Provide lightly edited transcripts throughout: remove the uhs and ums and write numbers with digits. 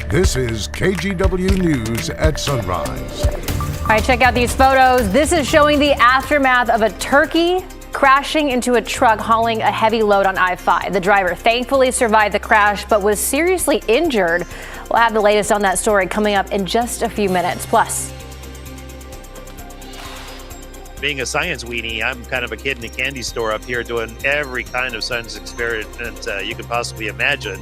This is KGW News at Sunrise. All right, check out these photos. This is showing the aftermath of a turkey crashing into a truck hauling a heavy load on I-5. The driver thankfully survived the crash, but was seriously injured. We'll have the latest on that story coming up in just a few minutes. Plus, being a science weenie, I'm kind of a kid in a candy store up here doing every kind of science experiment you could possibly imagine.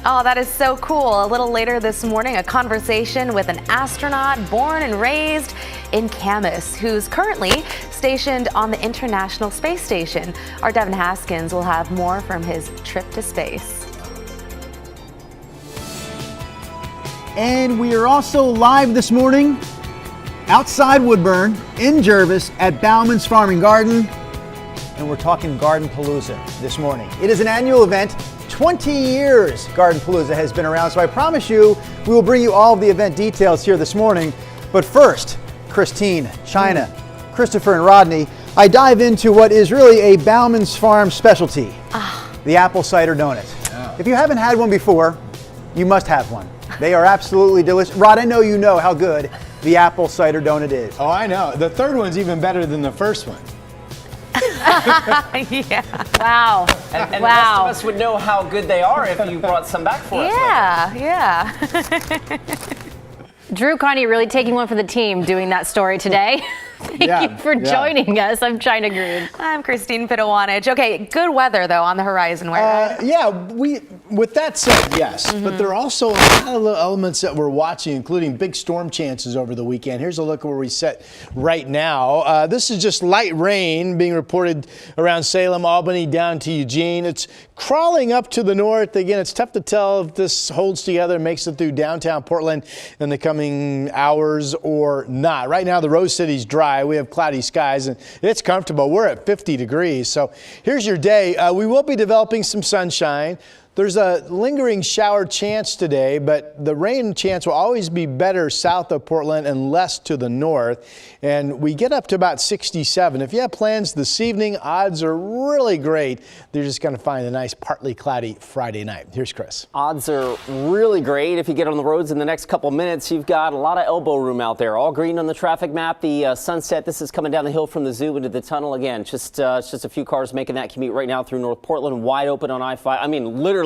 Oh, that is so cool. A little later this morning, a conversation with an astronaut born and raised in Camas, who's currently stationed on the International Space Station. Our Devin Haskins will have more from his trip to space. And we are also live this morning outside Woodburn in Jervis at Bauman's Farm and Garden. And we're talking Gardenpalooza this morning. It is an annual event. 20 years Gardenpalooza has been around, so I promise you we will bring you all of the event details here this morning. But first, Christine, China, Christopher, and Rodney, I dive into what is really a Bauman's Farm specialty, the apple cider donut. Oh. If you haven't had one before, you must have one. They are absolutely delicious. Rod, I know you know how good the apple cider donut is. Oh, I know. The third one's even better than the first one. Yeah. wow. And wow. the rest of us would know how good they are if you brought some back for us. Yeah. Drew Connie really taking one for the team doing that story today. Thank you for joining us. I'm China Green. I'm Christine Pitawanich. Okay, good weather though on the horizon, right? With that said, yes, but there are also a lot of little elements that we're watching, including big storm chances over the weekend. Here's a look at where we sit right now. This is just light rain being reported around Salem, Albany, down to Eugene. It's crawling up to the north. Again, it's tough to tell if this holds together and makes it through downtown Portland in the coming hours or not. Right now, the Rose City's dry. We have cloudy skies and it's comfortable. We're at 50 degrees. So here's your day. We will be developing some sunshine. There's a lingering shower chance today, but the rain chance will always be better south of Portland and less to the north. And we get up to about 67. If you have plans this evening, odds are really great. They're just going to find a nice partly cloudy Friday night. Here's Chris. Odds are really great. If you get on the roads in the next couple minutes, you've got a lot of elbow room out there. All green on the traffic map. The sunset, this is coming down the hill from the zoo into the tunnel. Again, just a few cars making that commute right now through North Portland, wide open on I-5. I mean, literally.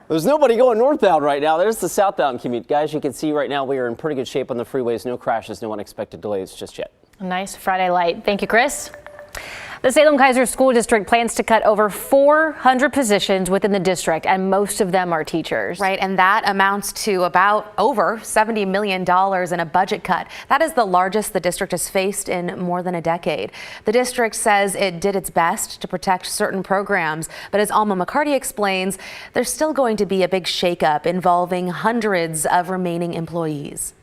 There's nobody going northbound right now. There's the southbound commute. Guys, you can see right now we are in pretty good shape on the freeways. No crashes, no unexpected delays just yet. A nice Friday light. Thank you, Chris. The Salem-Keizer School District plans to cut over 400 positions within the district, and most of them are teachers. Right, and that amounts to about over $70 million in a budget cut. That is the largest the district has faced in more than a decade. The district says it did its best to protect certain programs, but as Alma McCarty explains, there's still going to be a big shakeup involving hundreds of remaining employees.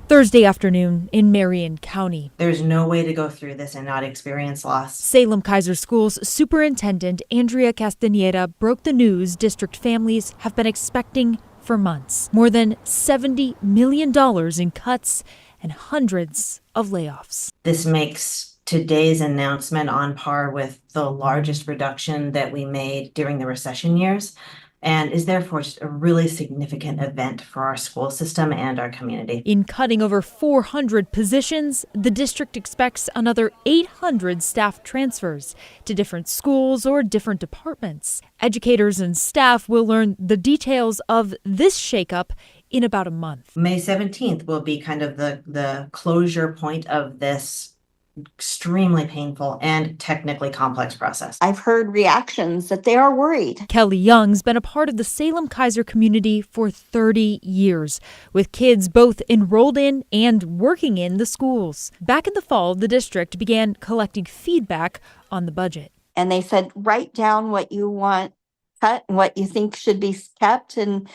Thursday afternoon in Marion County. There's no way to go through this and not experience loss. Salem-Keizer Schools Superintendent Andrea Castaneda broke the news district families have been expecting for months. More than $70 million in cuts and hundreds of layoffs. This makes today's announcement on par with the largest reduction that we made during the recession years, and is therefore just a really significant event for our school system and our community. In cutting over 400 positions, the district expects another 800 staff transfers to different schools or different departments. Educators and staff will learn the details of this shakeup in about a month. May 17th will be kind of the closure point of this extremely painful and technically complex process. I've heard reactions that they are worried. Kelly Young's been a part of the Salem-Keizer community for 30 years, with kids both enrolled in and working in the schools. Back in the fall, the district began collecting feedback on the budget. And they said, write down what you want cut and what you think should be kept. And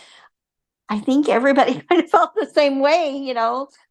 I think everybody kind of felt the same way,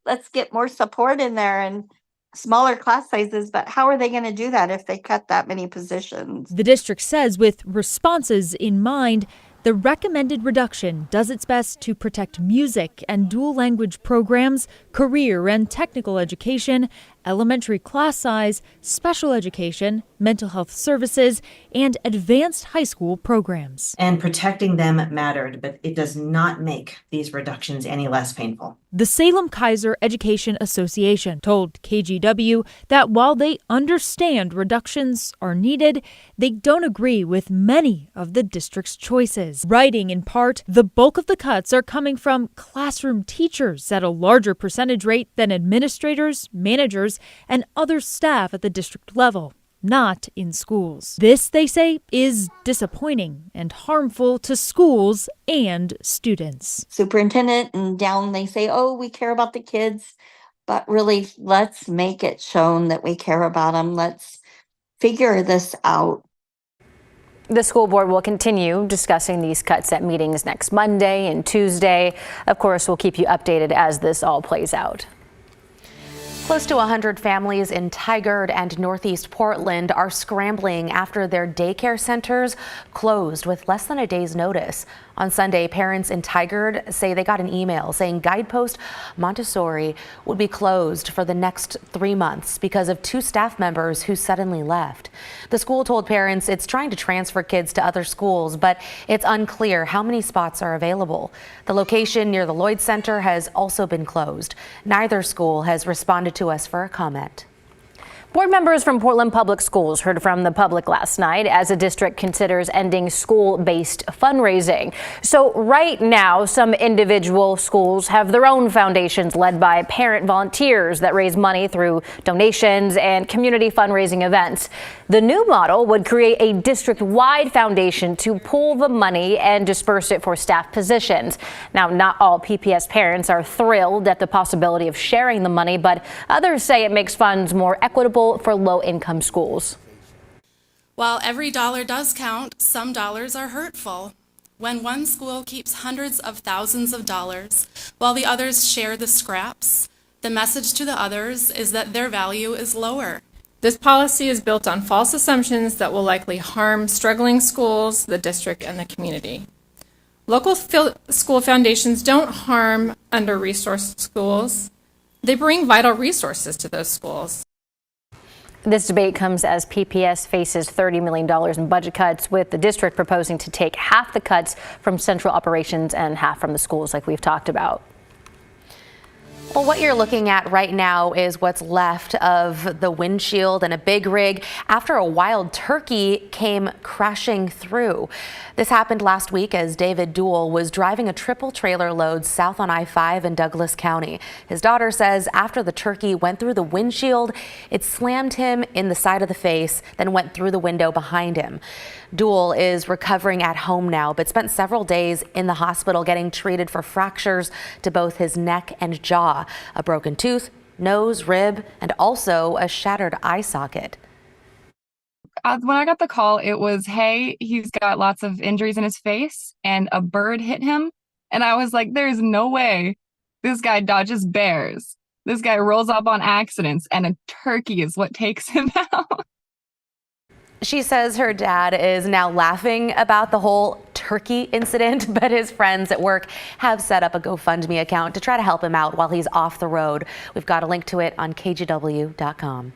let's get more support in there and smaller class sizes, but how are they going to do that if they cut that many positions? The district says with responses in mind, the recommended reduction does its best to protect music and dual language programs, career and technical education, elementary class size, special education, mental health services, and advanced high school programs. And protecting them mattered, but it does not make these reductions any less painful. The Salem-Keizer Education Association told KGW that while they understand reductions are needed, they don't agree with many of the district's choices. Writing in part, the bulk of the cuts are coming from classroom teachers at a larger percentage rate than administrators, managers, and other staff at the district level, not in schools. This, they say, is disappointing and harmful to schools and students. Superintendent and down, they say, oh, we care about the kids, but really, let's make it shown that we care about them. Let's figure this out. The school board will continue discussing these cuts at meetings next Monday and Tuesday. Of course, we'll keep you updated as this all plays out. Close to 100 families in Tigard and Northeast Portland are scrambling after their daycare centers closed with less than a day's notice. On Sunday, parents in Tigard say they got an email saying Guidepost Montessori would be closed for the next 3 months because of 2 staff members who suddenly left. The school told parents it's trying to transfer kids to other schools, but it's unclear how many spots are available. The location near the Lloyd Center has also been closed. Neither school has responded to us for a comment. Board members from Portland Public Schools heard from the public last night as the district considers ending school-based fundraising. So right now, some individual schools have their own foundations led by parent volunteers that raise money through donations and community fundraising events. The new model would create a district-wide foundation to pool the money and disperse it for staff positions. Now, not all PPS parents are thrilled at the possibility of sharing the money, but others say it makes funds more equitable for low-income schools. While every dollar does count, some dollars are hurtful. When one school keeps hundreds of thousands of dollars while the others share the scraps, the message to the others is that their value is lower. This policy is built on false assumptions that will likely harm struggling schools, the district, and the community. Local school foundations don't harm under-resourced schools. They bring vital resources to those schools. This debate comes as PPS faces $30 million in budget cuts, with the district proposing to take half the cuts from central operations and half from the schools, like we've talked about. Well, what you're looking at right now is what's left of the windshield and a big rig after a wild turkey came crashing through. This happened last week as David Duell was driving a triple trailer load south on I-5 in Douglas County. His daughter says after the turkey went through the windshield, it slammed him in the side of the face, then went through the window behind him. Duell is recovering at home now, but spent several days in the hospital getting treated for fractures to both his neck and jaw, a broken tooth, nose, rib, and also a shattered eye socket. When I got the call, it was, hey, he's got lots of injuries in his face and a bird hit him. And I was like, there's no way this guy dodges bears. This guy rolls up on accidents and a turkey is what takes him out. She says her dad is now laughing about the whole turkey incident, but his friends at work have set up a GoFundMe account to try to help him out while he's off the road. We've got a link to it on KGW.com.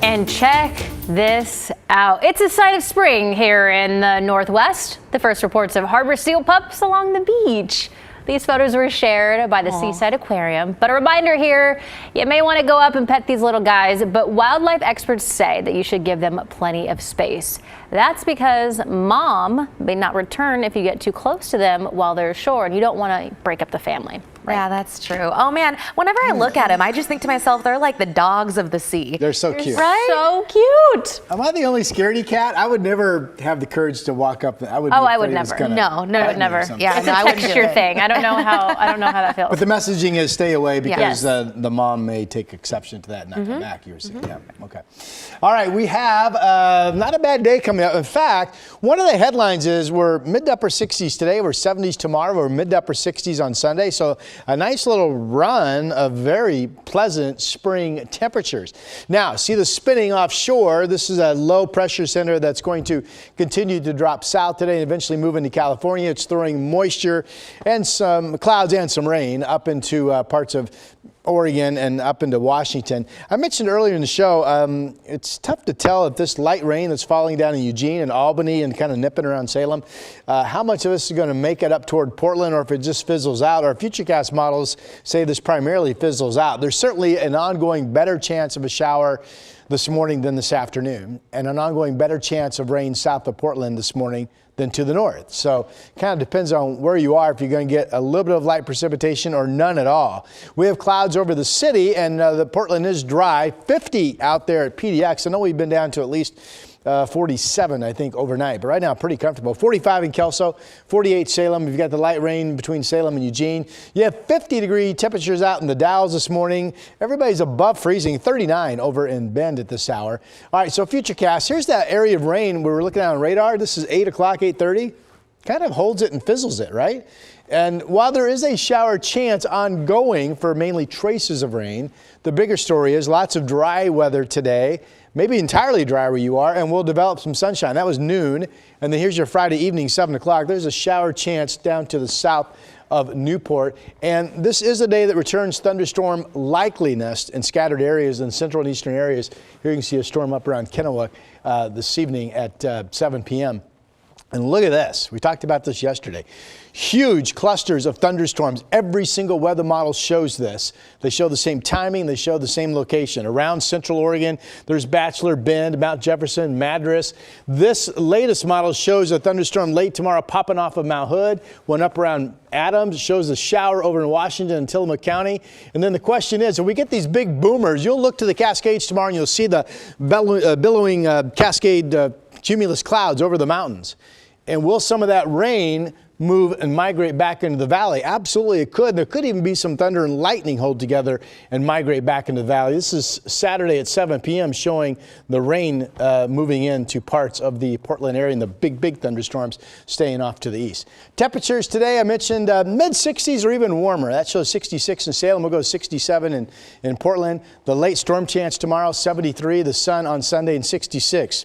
And check this out. It's a sign of spring here in the Northwest. The first reports of harbor seal pups along the beach. These photos were shared by the Seaside Aquarium. But a reminder here, you may want to go up and pet these little guys, but wildlife experts say that you should give them plenty of space. That's because mom may not return if you get too close to them while they're ashore, and you don't want to break up the family. Right? Yeah, that's true. Oh man, whenever I look at them, I just think to myself, they're like the dogs of the sea. They're so cute. Right? So cute. Am I the only scaredy cat? I would never have the courage to walk up. I would never. No, never. Yeah, it's no, a I wouldn't do texture it. thing. I don't know how that feels. But the messaging is stay away because Yes. the mom may take exception to that and not come back. You were saying, yeah, okay. All right, we have not a bad day coming up. In fact, one of the headlines is we're mid to upper 60s today. We're 70s tomorrow. We're mid to upper 60s on Sunday. So a nice little run of very pleasant spring temperatures. Now, see the spinning offshore. This is a low pressure center that's going to continue to drop south today and eventually move into California. It's throwing moisture and some clouds and some rain up into parts of Oregon and up into Washington. I mentioned earlier in the show, it's tough to tell if this light rain that's falling down in Eugene and Albany and kind of nipping around Salem, how much of this is going to make it up toward Portland, or if it just fizzles out. Our Futurecast models say this primarily fizzles out. There's certainly an ongoing better chance of a shower this morning than this afternoon, and an ongoing better chance of rain south of Portland this morning than to the north. So kind of depends on where you are if you're going to get a little bit of light precipitation or none at all. We have clouds over the city, and the Portland is dry. 50 out there at PDX. I know we've been down to at least 47, I think, overnight, but right now pretty comfortable. 45 in Kelso, 48 Salem. You've got the light rain between Salem and Eugene. You have 50-degree temperatures out in the Dalles this morning. Everybody's above freezing, 39 over in Bend at this hour. All right, so Futurecast, here's that area of rain we were looking at on radar. This is 8 o'clock, 8:30. Kind of holds it and fizzles it, right? And while there is a shower chance ongoing for mainly traces of rain, the bigger story is lots of dry weather today. Maybe entirely dry where you are, and we'll develop some sunshine. That was noon, and then here's your Friday evening, 7 o'clock. There's a shower chance down to the south of Newport, and this is a day that returns thunderstorm likeliness in scattered areas in central and eastern areas. Here you can see a storm up around Kennewick this evening at 7 p.m. And look at this. We talked about this yesterday. Huge clusters of thunderstorms. Every single weather model shows this. They show the same timing. They show the same location. Around Central Oregon, there's Bachelor, Bend, Mount Jefferson, Madras. This latest model shows a thunderstorm late tomorrow popping off of Mount Hood. One up around Adams. It shows a shower over in Washington and Tillamook County. And then the question is, if we get these big boomers, you'll look to the Cascades tomorrow and you'll see the billowing cascade cumulus clouds over the mountains. And will some of that rain move and migrate back into the valley? Absolutely it could. There could even be some thunder and lightning hold together and migrate back into the valley. This is Saturday at 7 p.m. showing the rain moving into parts of the Portland area and the big thunderstorms staying off to the east. Temperatures today, I mentioned mid-60s or even warmer. That shows 66 in Salem. We'll go 67 in Portland. The late storm chance tomorrow, 73. The sun on Sunday and 66.